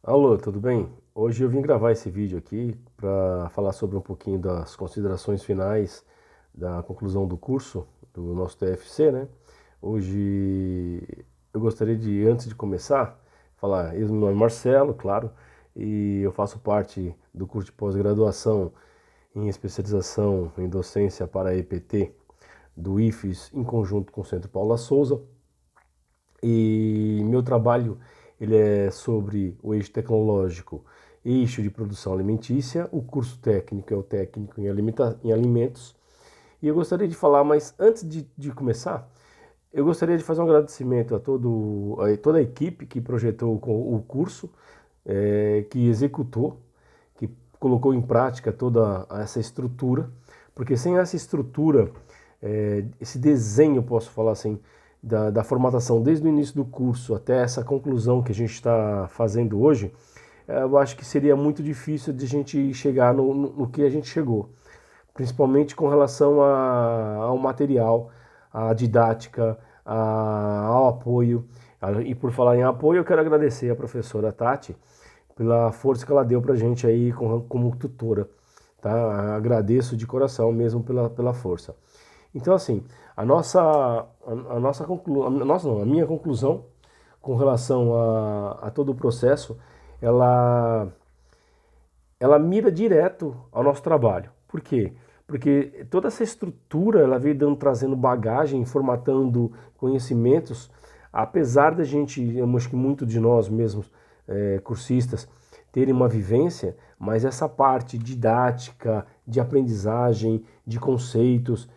Alô, tudo bem? Hoje eu vim gravar esse vídeo aqui para falar sobre um pouquinho das considerações finais da conclusão do curso do nosso TFC, né? Hoje eu gostaria de, antes de começar, falar, meu nome é Marcelo, claro, e eu faço parte do curso de pós-graduação em especialização em docência para EPT do IFES em conjunto com o Centro Paula Souza. E meu trabalho ele é sobre o eixo tecnológico, eixo de produção alimentícia. O curso técnico é o técnico em alimentos. E eu gostaria de falar, mas antes de começar, eu gostaria de fazer um agradecimento a toda a equipe que projetou o curso, que executou, que colocou em prática toda essa estrutura, porque sem essa estrutura, esse desenho, posso falar assim, da formatação desde o início do curso até essa conclusão que a gente está fazendo hoje, eu acho que seria muito difícil de a gente chegar no que a gente chegou, principalmente com relação ao material, à didática, ao apoio. E por falar em apoio, eu quero agradecer a professora Tati pela força que ela deu para a gente aí como tutora. Tá? Agradeço de coração mesmo pela força. Então, assim, a minha conclusão com relação a todo o processo, ela, ela mira direto ao nosso trabalho. Por quê? Porque toda essa estrutura, ela veio trazendo bagagem, formatando conhecimentos, apesar da gente, eu acho que muito de nós mesmos, cursistas, terem uma vivência, mas essa parte didática, de aprendizagem, de conceitos,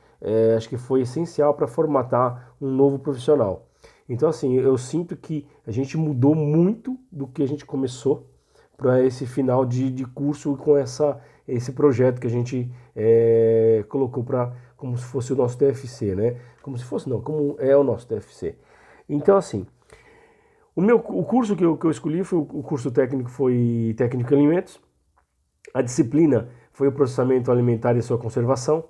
acho que foi essencial para formatar um novo profissional. Então, assim, eu sinto que a gente mudou muito do que a gente começou para esse final de curso com esse projeto que a gente colocou para como se fosse o nosso TFC, né? Como se fosse, não, como é o nosso TFC. Então, assim, o curso que eu escolhi foi o curso técnico, foi técnico em alimentos. A disciplina foi o processamento alimentar e sua conservação.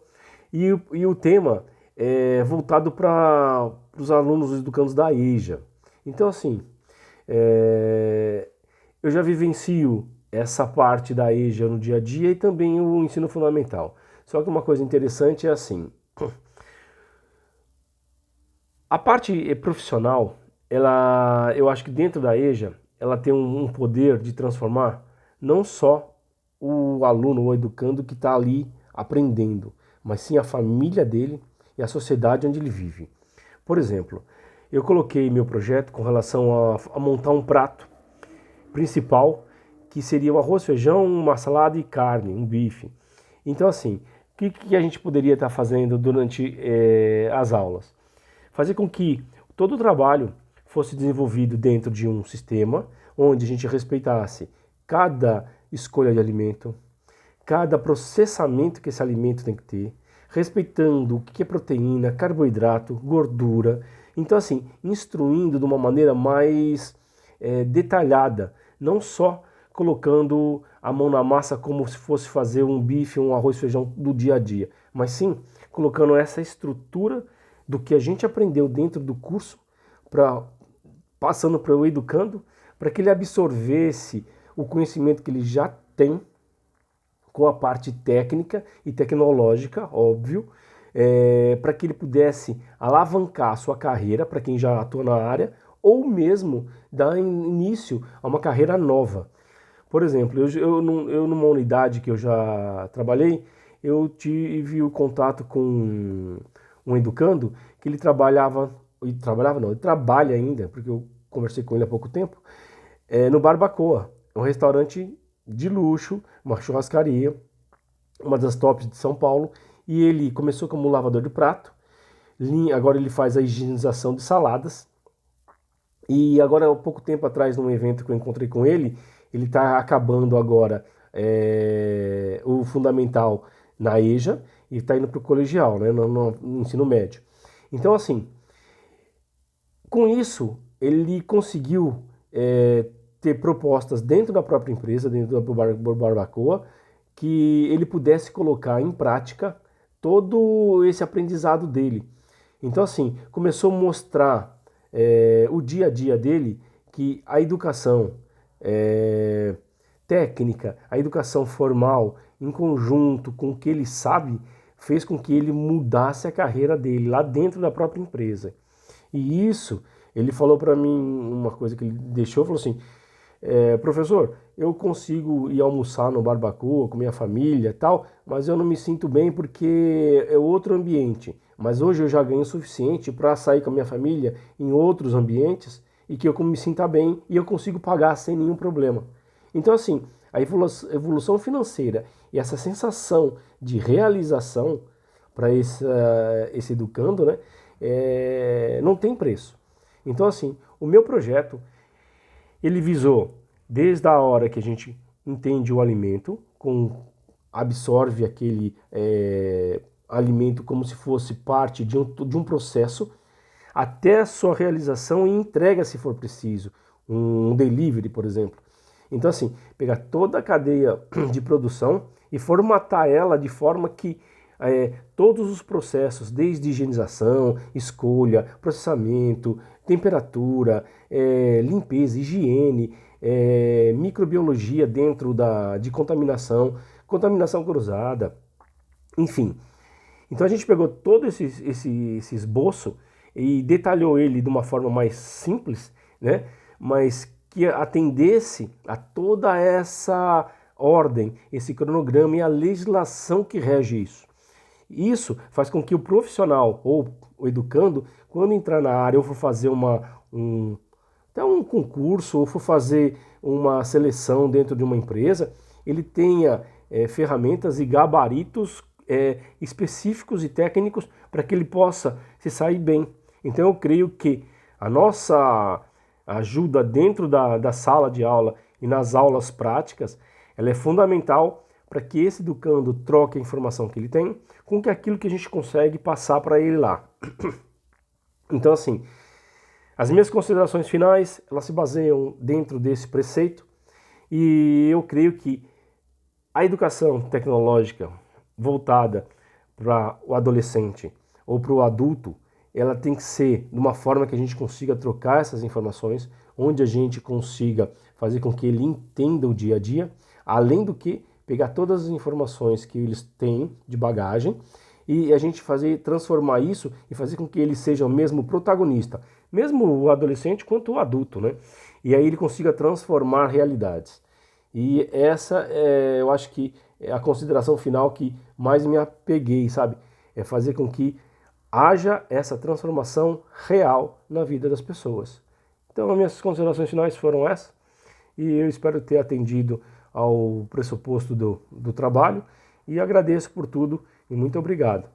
E o tema é voltado para os alunos os educandos da EJA. Então, assim, é, eu já vivencio essa parte da EJA no dia a dia e também o ensino fundamental. Só que uma coisa interessante é assim, a parte profissional, eu acho que dentro da EJA, ela tem um poder de transformar não só o aluno, o educando que está ali aprendendo, mas sim a família dele e a sociedade onde ele vive. Por exemplo, eu coloquei meu projeto com relação a montar um prato principal, que seria o arroz, feijão, uma salada e carne, um bife. Então, assim, o que a gente poderia estar fazendo durante as aulas? Fazer com que todo o trabalho fosse desenvolvido dentro de um sistema onde a gente respeitasse cada escolha de alimento, cada processamento que esse alimento tem que ter, respeitando o que é proteína, carboidrato, gordura. Então, assim, instruindo de uma maneira mais detalhada, não só colocando a mão na massa como se fosse fazer um bife, um arroz, feijão do dia a dia, mas sim colocando essa estrutura do que a gente aprendeu dentro do curso, para passando para o educando, para que ele absorvesse o conhecimento que ele já tem com a parte técnica e tecnológica, óbvio, para que ele pudesse alavancar a sua carreira, para quem já atua na área, ou mesmo dar início a uma carreira nova. Por exemplo, eu numa unidade que eu já trabalhei, eu tive o contato com um educando que ele trabalha ainda, porque eu conversei com ele há pouco tempo, no Barbacoa, um restaurante de luxo, uma churrascaria, uma das tops de São Paulo, e ele começou como lavador de prato, agora ele faz a higienização de saladas, e agora, há pouco tempo atrás, num evento que eu encontrei com ele está acabando agora o fundamental na EJA e está indo para o colegial, né, no ensino médio. Então, assim, com isso, ele conseguiu ter propostas dentro da própria empresa, dentro do Barbacoa, que ele pudesse colocar em prática todo esse aprendizado dele. Então, assim, começou a mostrar o dia a dia dele que a educação, técnica, a educação formal, em conjunto com o que ele sabe, fez com que ele mudasse a carreira dele lá dentro da própria empresa. E isso, ele falou para mim uma coisa que ele deixou, falou assim, professor, eu consigo ir almoçar no Barbacoa com minha família e tal, mas eu não me sinto bem porque é outro ambiente. Mas hoje eu já ganho o suficiente para sair com a minha família em outros ambientes e que eu me sinta bem e eu consigo pagar sem nenhum problema. Então, assim, a evolução financeira e essa sensação de realização para esse educando, né, não tem preço. Então, assim, o meu projeto, ele visou desde a hora que a gente entende o alimento, absorve aquele alimento como se fosse parte de um processo, até a sua realização e entrega se for preciso, um delivery, por exemplo. Então, assim, pegar toda a cadeia de produção e formatar ela de forma que todos os processos, desde higienização, escolha, processamento, temperatura, limpeza, higiene, microbiologia dentro de contaminação cruzada, enfim. Então a gente pegou todo esse esboço e detalhou ele de uma forma mais simples, né? Mas que atendesse a toda essa ordem, esse cronograma e a legislação que rege isso. Isso faz com que o profissional ou o educando, quando entrar na área ou for fazer até um concurso ou for fazer uma seleção dentro de uma empresa, ele tenha ferramentas e gabaritos específicos e técnicos para que ele possa se sair bem. Então eu creio que a nossa ajuda dentro da sala de aula e nas aulas práticas, ela é fundamental para que esse educando troque a informação que ele tem com aquilo que a gente consegue passar para ele lá. Então, assim, as minhas considerações finais, elas se baseiam dentro desse preceito e eu creio que a educação tecnológica voltada para o adolescente ou para o adulto, ela tem que ser de uma forma que a gente consiga trocar essas informações, onde a gente consiga fazer com que ele entenda o dia a dia, além do que pegar todas as informações que eles têm de bagagem e a gente transformar isso e fazer com que ele seja o mesmo protagonista, mesmo o adolescente quanto o adulto, né? E aí ele consiga transformar realidades. E essa eu acho que é a consideração final que mais me apeguei, sabe? É fazer com que haja essa transformação real na vida das pessoas. Então, as minhas considerações finais foram essas e eu espero ter atendido ao pressuposto do trabalho e agradeço por tudo e muito obrigado.